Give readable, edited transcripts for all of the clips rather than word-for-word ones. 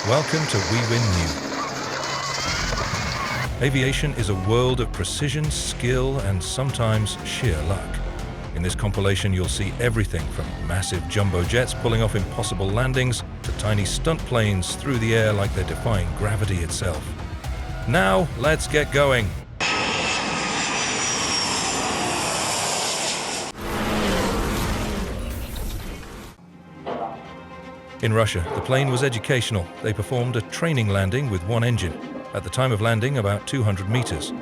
Welcome to We Win New. Aviation is a world of precision, skill, and sometimes sheer luck. In this compilation, you'll see everything from massive jumbo jets pulling off impossible landings to tiny stunt planes through the air like they're defying gravity itself. Now, let's get going. In Russia, the plane was educational. They performed a training landing with one engine. At the time of landing, about 200 meters.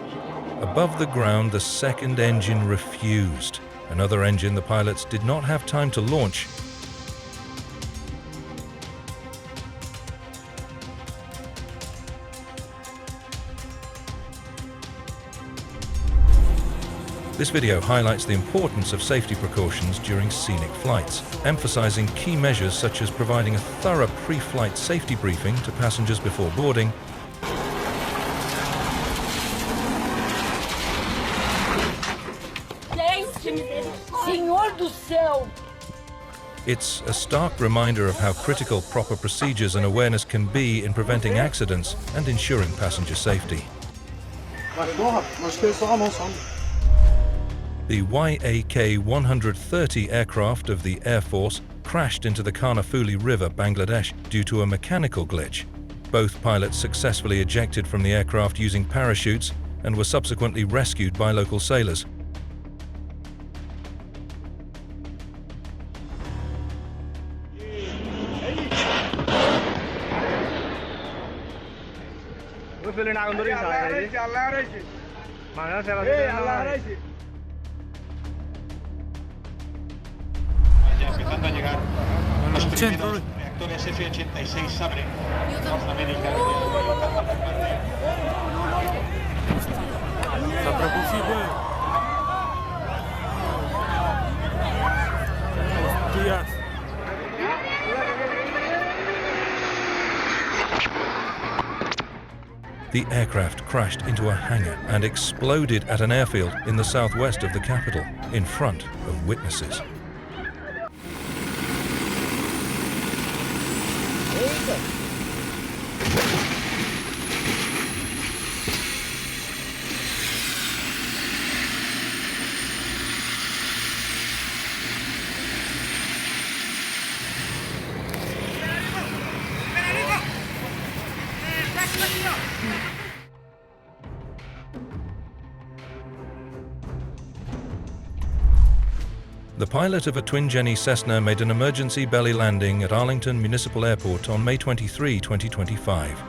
Above the ground, the second engine refused. Another engine the pilots did not have time to launch. This video highlights the importance of safety precautions during scenic flights, emphasizing key measures such as providing a thorough pre-flight safety briefing to passengers before boarding, Senhor do céu! It's a stark reminder of how critical proper procedures and awareness can be in preventing accidents and ensuring passenger safety. The Yak-130 aircraft of the Air Force crashed into the Karnafuli River, Bangladesh, due to a mechanical glitch. Both pilots successfully ejected from the aircraft using parachutes and were subsequently rescued by local sailors. Empezando a llegar los primeros reactores F-86 Sabre. Norteamérica The aircraft crashed into a hangar and exploded at an airfield in the southwest of the capital, in front of witnesses. The pilot of a twin-Jenny Cessna made an emergency belly landing at Arlington Municipal Airport on May 23, 2025.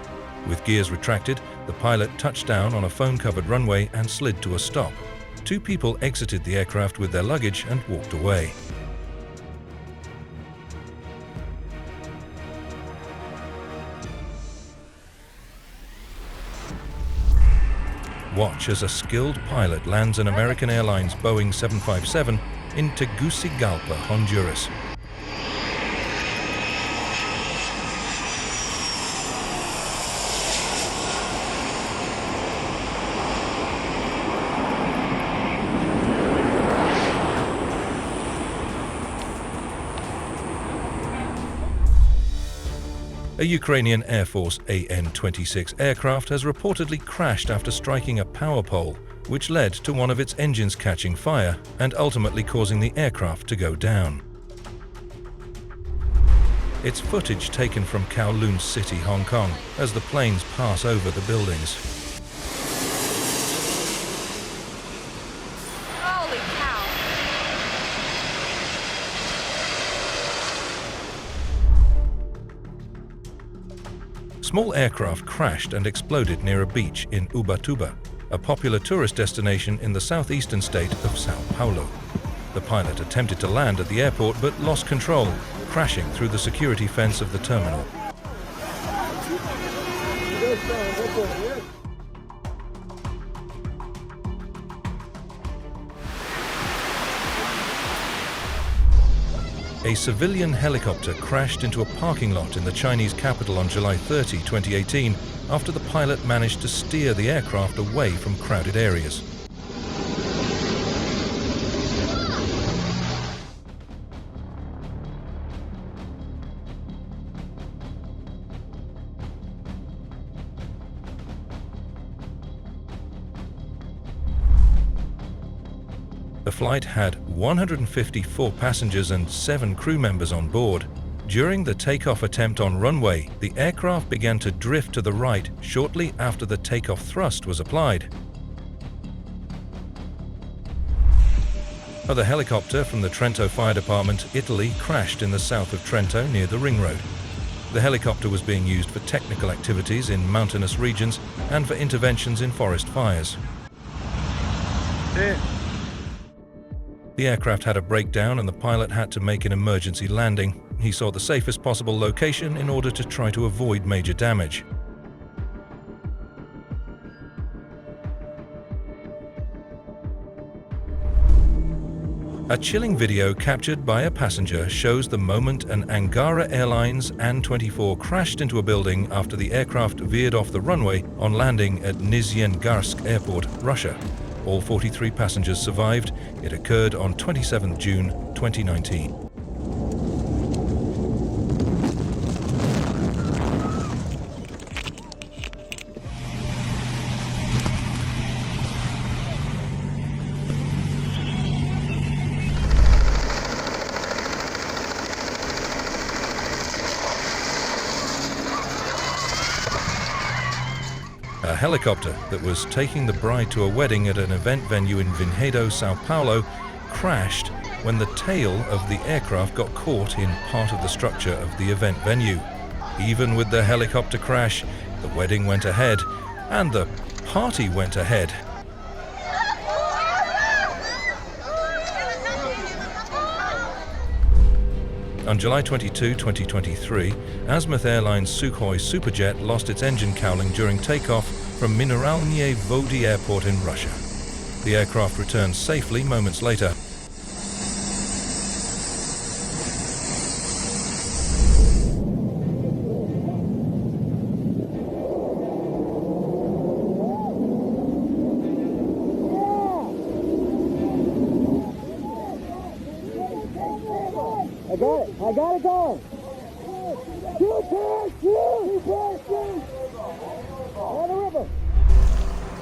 With gears retracted, the pilot touched down on a foam-covered runway and slid to a stop. Two people exited the aircraft with their luggage and walked away. Watch as a skilled pilot lands an American Airlines Boeing 757 in Tegucigalpa, Honduras. A Ukrainian Air Force AN-26 aircraft has reportedly crashed after striking a power pole, which led to one of its engines catching fire and ultimately causing the aircraft to go down. It's footage taken from Kowloon City, Hong Kong, as the planes pass over the buildings. Holy cow! Small aircraft crashed and exploded near a beach in Ubatuba, a popular tourist destination in the southeastern state of Sao Paulo. The pilot attempted to land at the airport but lost control, crashing through the security fence of the terminal. A civilian helicopter crashed into a parking lot in the Chinese capital on July 30, 2018, after the pilot managed to steer the aircraft away from crowded areas. The flight had 154 passengers and 7 crew members on board. During the takeoff attempt on runway, the aircraft began to drift to the right shortly after the takeoff thrust was applied. A helicopter from the Trento Fire Department, Italy, crashed in the south of Trento near the ring road. The helicopter was being used for technical activities in mountainous regions and for interventions in forest fires. The aircraft had a breakdown and the pilot had to make an emergency landing. He sought the safest possible location in order to try to avoid major damage. A chilling video captured by a passenger shows the moment an Angara Airlines An-24 crashed into a building after the aircraft veered off the runway on landing at Nizhnegarsk Airport, Russia. All 43 passengers survived. It occurred on 27 June 2019. A helicopter that was taking the bride to a wedding at an event venue in Vinhedo, Sao Paulo, crashed when the tail of the aircraft got caught in part of the structure of the event venue. Even with the helicopter crash, the wedding went ahead and the party went ahead. On July 22, 2023, Azimuth Airlines Sukhoi Superjet lost its engine cowling during takeoff from Mineralnie Vody Airport in Russia. The aircraft returned safely moments later. I got it going. On the river.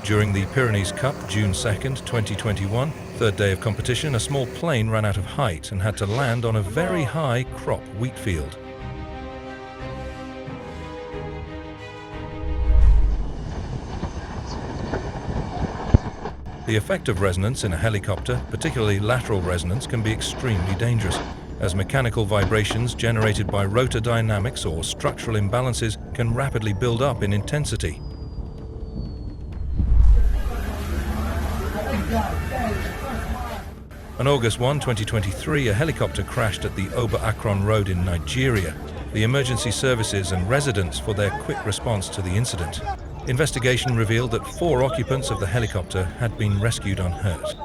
During the Pyrenees Cup, June 2nd, 2021, third day of competition, a small plane ran out of height and had to land on a very high crop wheat field. The effect of resonance in a helicopter, particularly lateral resonance, can be extremely dangerous, as mechanical vibrations generated by rotor dynamics or structural imbalances can rapidly build up in intensity. On August 1, 2023, a helicopter crashed at the Ober Akron Road in Nigeria. The emergency services and residents for their quick response to the incident. Investigation revealed that 4 occupants of the helicopter had been rescued unhurt.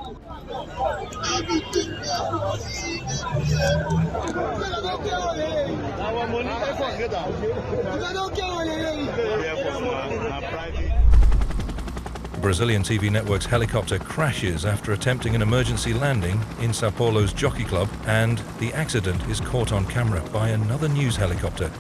Brazilian TV network's helicopter crashes after attempting an emergency landing in Sao Paulo's Jockey Club, and the accident is caught on camera by another news helicopter.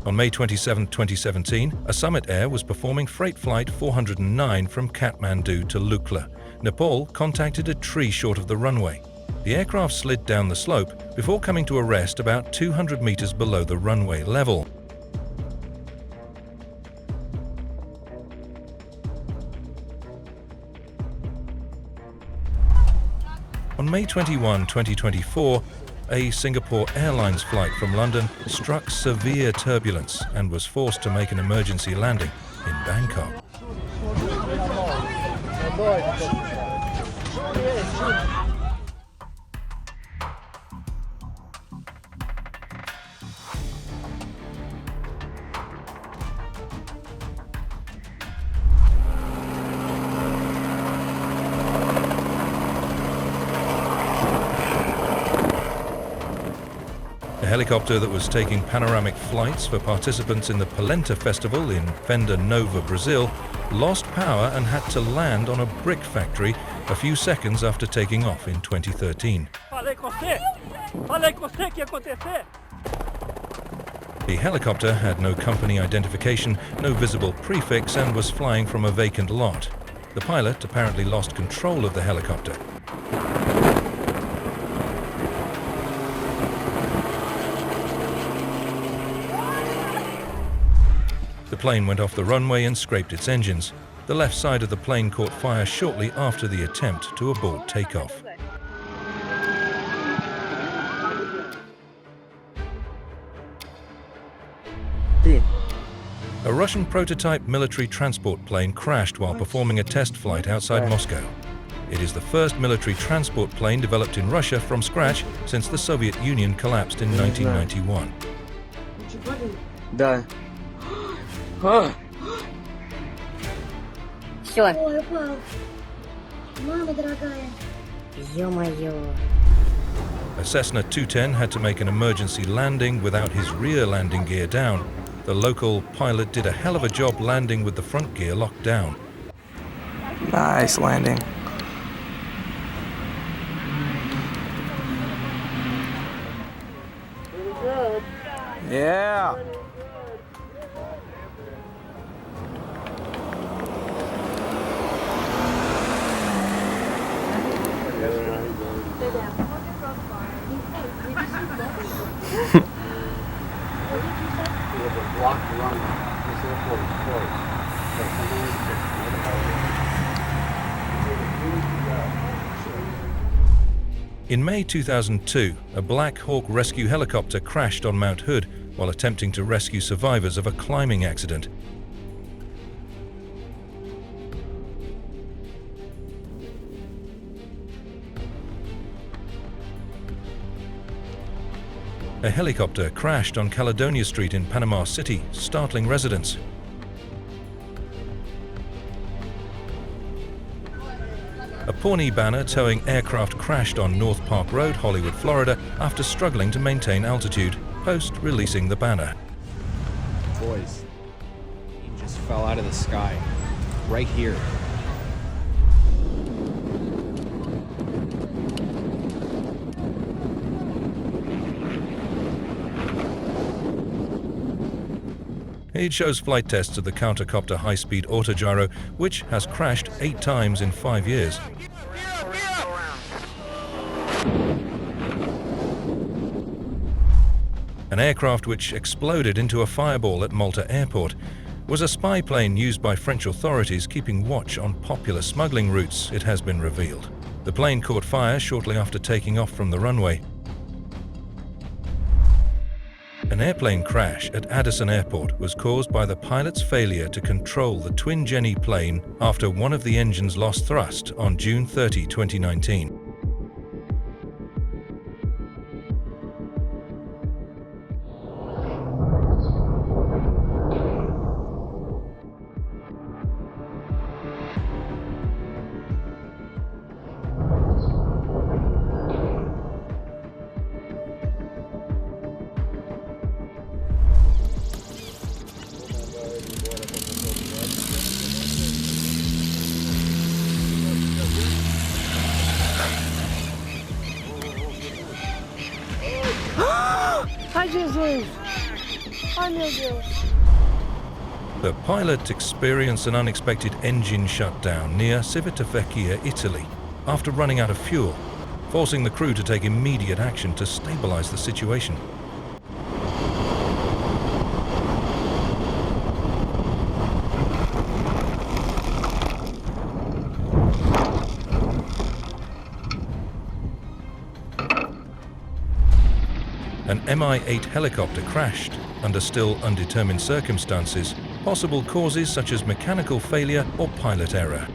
On May 27, 2017, a Summit Air was performing Freight Flight 409 from Kathmandu to Lukla. Nepal contacted a tree short of the runway. The aircraft slid down the slope before coming to a rest about 200 meters below the runway level. On May 21, 2024, a Singapore Airlines flight from London struck severe turbulence and was forced to make an emergency landing in Bangkok. A helicopter that was taking panoramic flights for participants in the Polenta Festival in Fenda Nova, Brazil, lost power and had to land on a brick factory a few seconds after taking off in 2013. The helicopter had no company identification, no visible prefix, and was flying from a vacant lot. The pilot apparently lost control of the helicopter. The plane went off the runway and scraped its engines. The left side of the plane caught fire shortly after the attempt to abort takeoff. A Russian prototype military transport plane crashed while performing a test flight outside Moscow. It is the first military transport plane developed in Russia from scratch since the Soviet Union collapsed in 1991. Да. Все, Ой, упал. Мама дорогая. ё-моё. A Cessna 210 had to make an emergency landing without his rear landing gear down. The local pilot did a hell of a job landing with the front gear locked down. Nice landing. Yeah. In May 2002, a Black Hawk rescue helicopter crashed on Mount Hood while attempting to rescue survivors of a climbing accident. A helicopter crashed on Caledonia Street in Panama City, startling residents. A Pawnee banner towing aircraft crashed on North Park Road, Hollywood, Florida, after struggling to maintain altitude, post-releasing the banner. Boys, he just fell out of the sky, right here. It shows flight tests of the countercopter high-speed autogyro, which has crashed 8 times in 5 years. An aircraft which exploded into a fireball at Malta Airport was a spy plane used by French authorities keeping watch on popular smuggling routes, it has been revealed. The plane caught fire shortly after taking off from the runway. An airplane crash at Addison Airport was caused by the pilot's failure to control the twin Jenny plane after one of the engines lost thrust on June 30, 2019. Ai, Jesus! Ai, meu Deus! The pilot experienced an unexpected engine shutdown near Civitavecchia, Italy, after running out of fuel, forcing the crew to take immediate action to stabilize the situation. An Mi-8 helicopter crashed under still undetermined circumstances, possible causes such as mechanical failure or pilot error.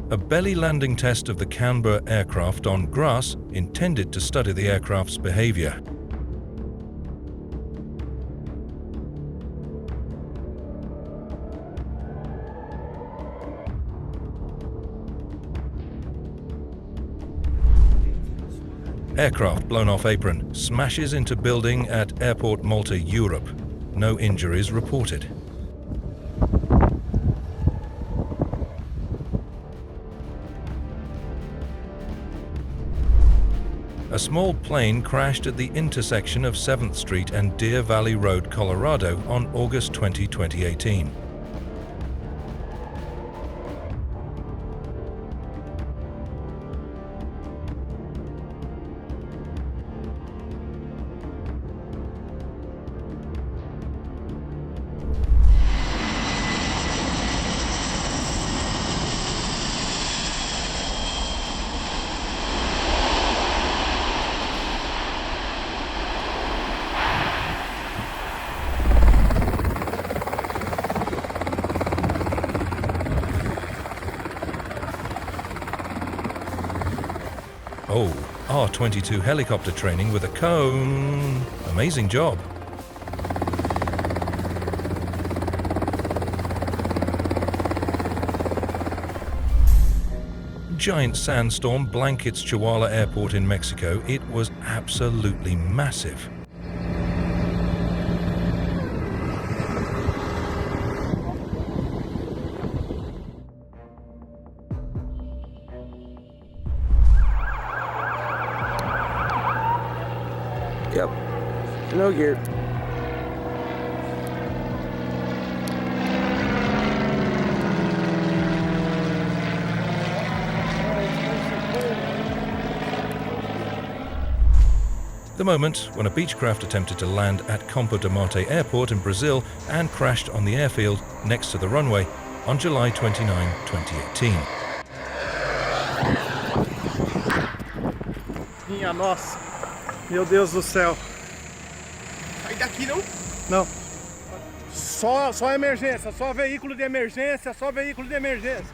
A belly landing test of the Canberra aircraft on grass intended to study the aircraft's behavior. Aircraft blown off apron, smashes into building at Airport Malta, Europe. No injuries reported. A small plane crashed at the intersection of 7th Street and Deer Valley Road, Colorado on August 20, 2018. Oh, R-22 helicopter training with a cone. Amazing job. Giant sandstorm blankets Chihuahua Airport in Mexico. It was absolutely massive. Yep. No gear. The moment when a Beechcraft attempted to land at Campo de Marte Airport in Brazil and crashed on the airfield next to the runway on July 29, 2018. Minha nossa. Meu Deus do céu. Sai daqui não? Não. Só emergência, só veículo de emergência, só veículo de emergência.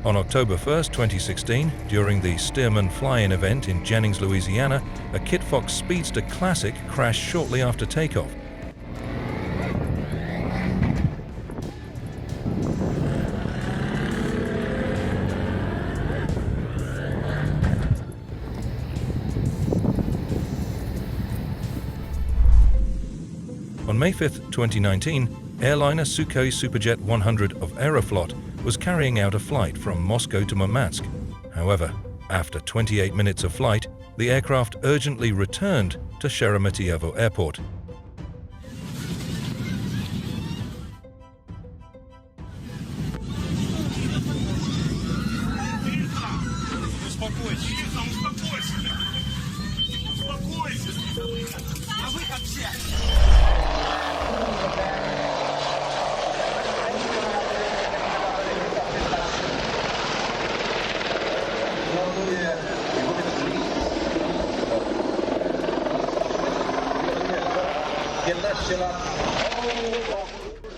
On October 1st, 2016, during the Stearman Fly-In event in Jennings, Louisiana, a Kit Fox Speedster Classic crashed shortly after takeoff. On May 5th, 2019, airliner Sukhoi Superjet 100 of Aeroflot was carrying out a flight from Moscow to Murmansk. However, after 28 minutes of flight, the aircraft urgently returned to Sheremetyevo Airport.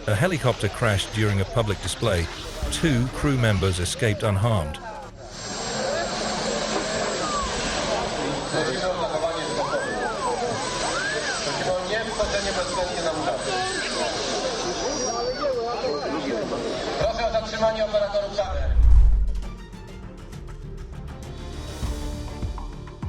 A helicopter crashed during a public display. 2 crew members escaped unharmed.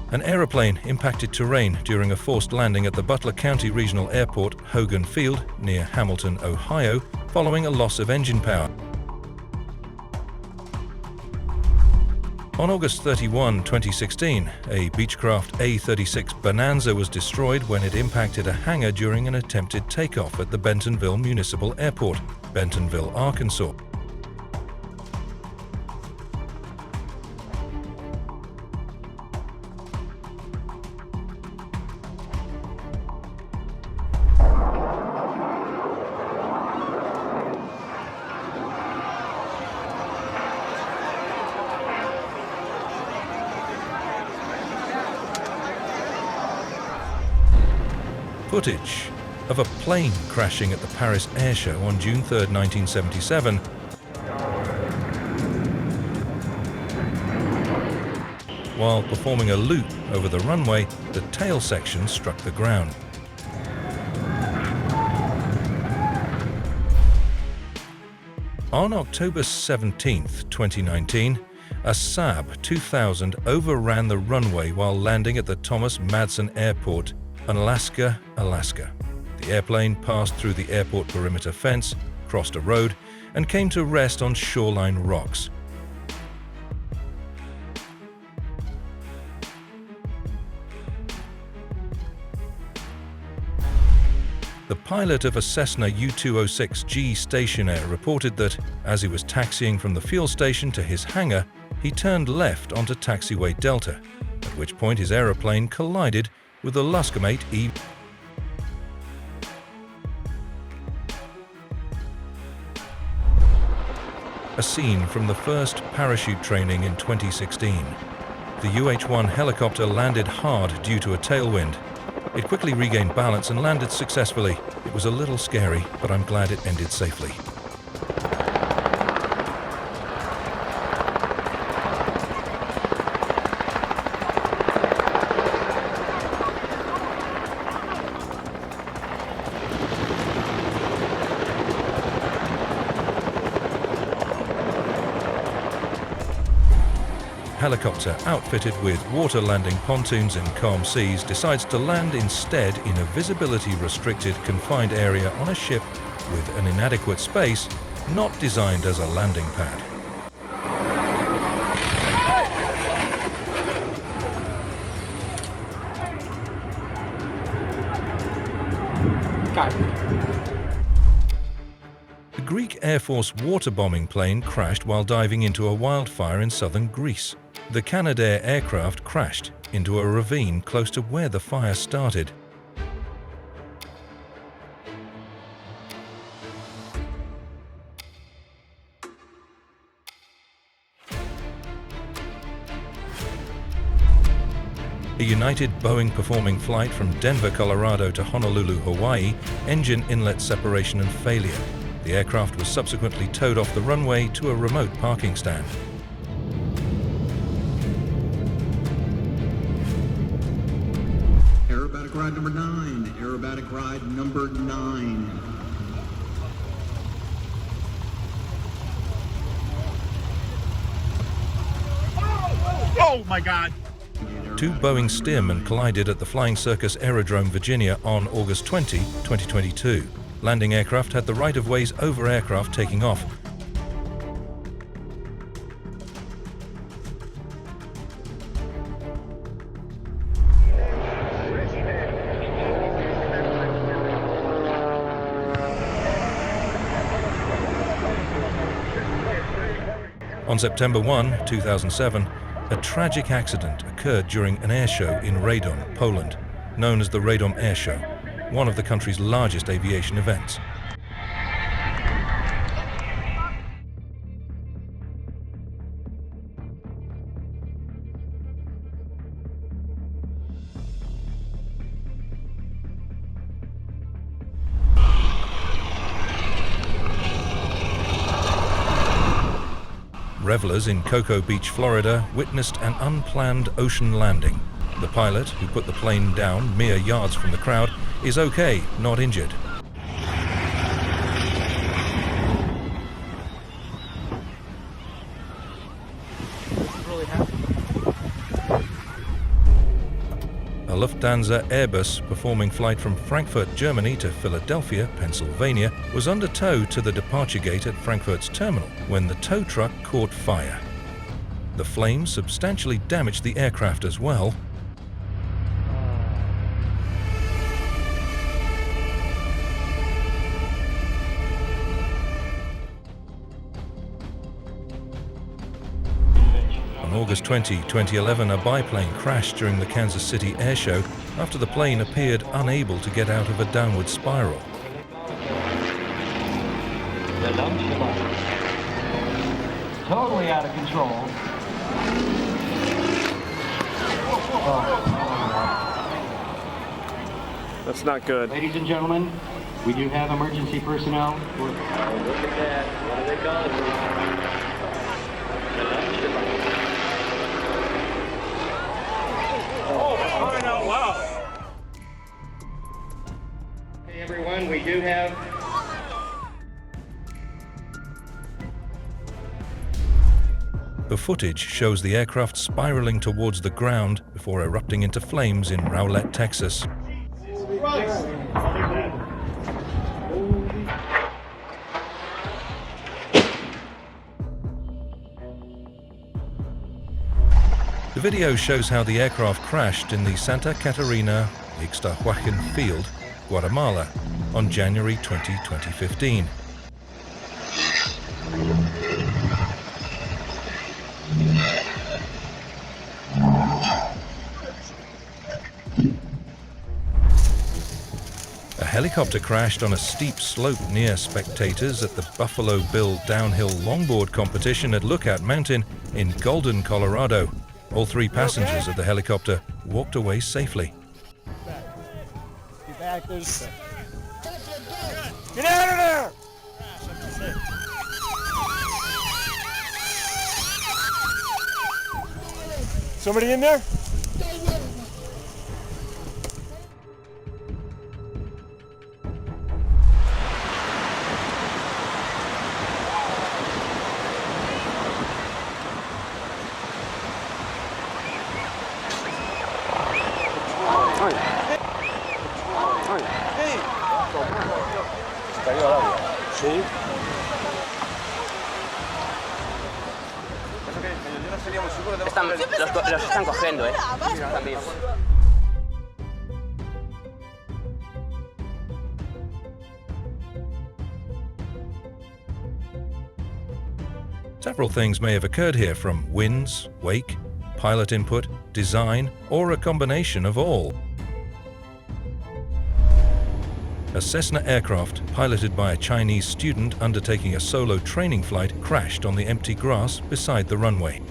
An aeroplane impacted terrain during a forced landing at the Butler County Regional Airport, Hogan Field, near Hamilton, Ohio, following a loss of engine power. On August 31, 2016, a Beechcraft A-36 Bonanza was destroyed when it impacted a hangar during an attempted takeoff at the Bentonville Municipal Airport, Bentonville, Arkansas. Footage of a plane crashing at the Paris airshow on June 3, 1977. While performing a loop over the runway, the tail section struck the ground. On October 17, 2019, a Saab 2000 overran the runway while landing at the Thomas Madsen Airport in Alaska, Alaska. The airplane passed through the airport perimeter fence, crossed a road, and came to rest on shoreline rocks. The pilot of a Cessna U-206G Stationair reported that, as he was taxiing from the fuel station to his hangar, he turned left onto taxiway Delta, at which point his aeroplane collided with the Luscomate E. A scene from the first parachute training in 2016. The UH-1 helicopter landed hard due to a tailwind. It quickly regained balance and landed successfully. It was a little scary, but I'm glad it ended safely. Helicopter outfitted with water landing pontoons in calm seas decides to land instead in a visibility-restricted confined area on a ship with an inadequate space, not designed as a landing pad. The Greek Air Force water-bombing plane crashed while diving into a wildfire in southern Greece. The Canadair aircraft crashed into a ravine close to where the fire started. A United Boeing performing flight from Denver, Colorado to Honolulu, Hawaii, engine inlet separation and failure. The aircraft was subsequently towed off the runway to a remote parking stand. Aerobatic ride number 9. Aerobatic ride number 9. Oh my God! Two Boeing Stearmen collided at the Flying Circus Aerodrome, Virginia on August 20, 2022. Landing aircraft had the right-of-ways over aircraft taking off. On September 1, 2007, a tragic accident occurred during an airshow in Radom, Poland, known as the Radom Airshow, one of the country's largest aviation events. Revelers in Cocoa Beach, Florida, witnessed an unplanned ocean landing. The pilot, who put the plane down mere yards from the crowd, is okay, not injured. A Lufthansa Airbus performing flight from Frankfurt, Germany to Philadelphia, Pennsylvania, was under tow to the departure gate at Frankfurt's terminal when the tow truck caught fire. The flames substantially damaged the aircraft as well. On August 20, 2011, a biplane crashed during the Kansas City airshow after the plane appeared unable to get out of a downward spiral. Totally out of control. That's not good. Ladies and gentlemen, we do have emergency personnel. Look at that. What are they calling? Oh, wow. Hey everyone, we do have... The footage shows the aircraft spiraling towards the ground before erupting into flames in Rowlett, Texas. The video shows how the aircraft crashed in the Santa Catarina Ixtahuacan Field, Guatemala, on January 20, 2015. A helicopter crashed on a steep slope near spectators at the Buffalo Bill downhill longboard competition at Lookout Mountain in Golden, Colorado. All 3 passengers of the helicopter walked away safely. Get out of there! Somebody in there? Los están cogiendo, Están vivos. Several things may have occurred here, from winds, wake, pilot input, design, or a combination of all. A Cessna aircraft, piloted by a Chinese student undertaking a solo training flight, crashed on the empty grass beside the runway.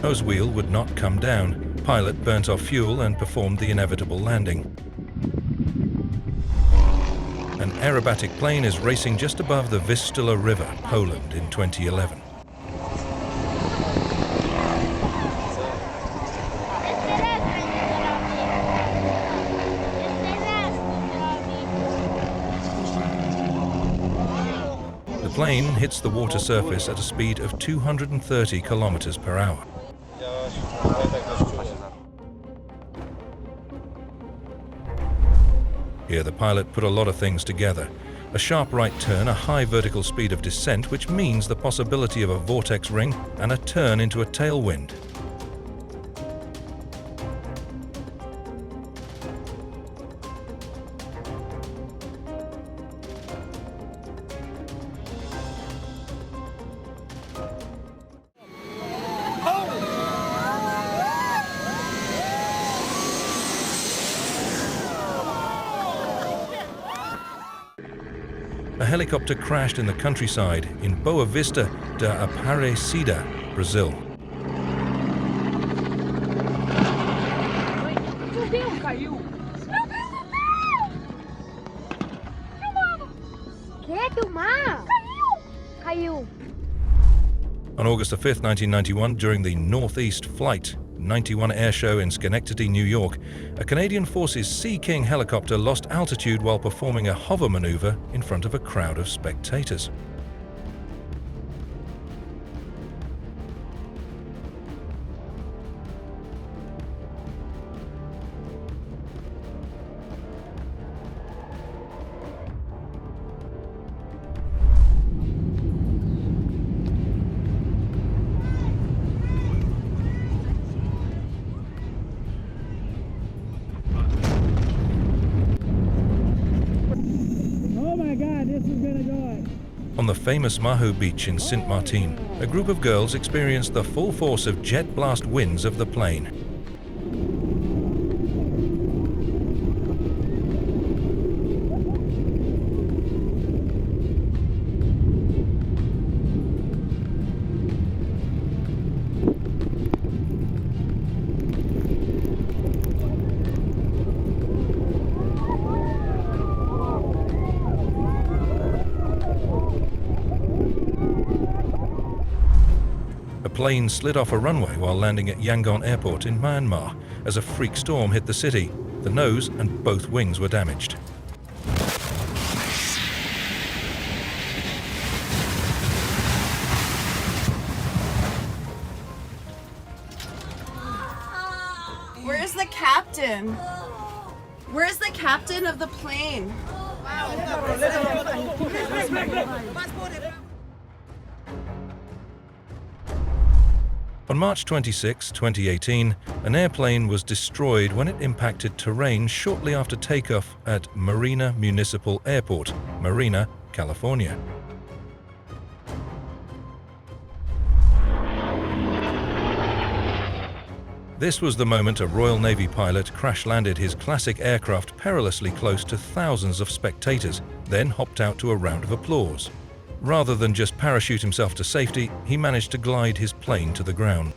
Nose wheel would not come down. Pilot burnt off fuel and performed the inevitable landing. An aerobatic plane is racing just above the Vistula River, Poland, in 2011. The plane hits the water surface at a speed of 230 kilometers per hour. Here the pilot put a lot of things together. A sharp right turn, a high vertical speed of descent, which means the possibility of a vortex ring, and a turn into a tailwind. A helicopter crashed in the countryside in Boa Vista da Aparecida, Brazil. On August 5, 1991, during the Northeast Flight 91 airshow in Schenectady, New York, a Canadian Forces Sea King helicopter lost altitude while performing a hover maneuver in front of a crowd of spectators. famous Maho Beach in Sint Maarten, a group of girls experienced the full force of jet blast winds of the plane. A plane slid off a runway while landing at Yangon Airport in Myanmar as a freak storm hit the city. The nose and both wings were damaged. Where's the captain? Where's the captain of the plane? On March 26, 2018, an airplane was destroyed when it impacted terrain shortly after takeoff at Marina Municipal Airport, Marina, California. This was the moment a Royal Navy pilot crash-landed his classic aircraft perilously close to thousands of spectators, then hopped out to a round of applause. Rather than just parachute himself to safety, he managed to glide his plane to the ground.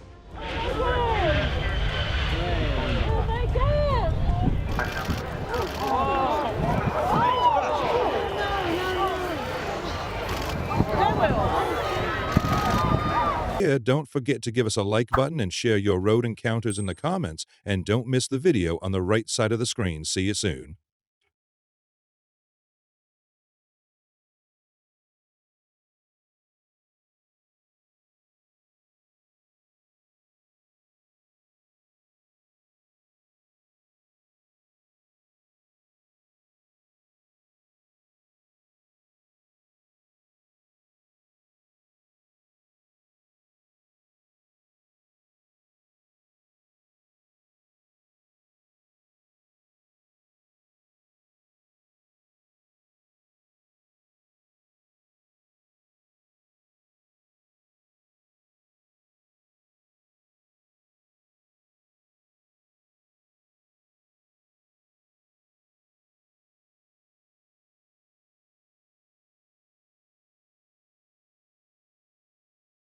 Here, don't forget to give us a like button and share your road encounters in the comments, and don't miss the video on the right side of the screen. See you soon.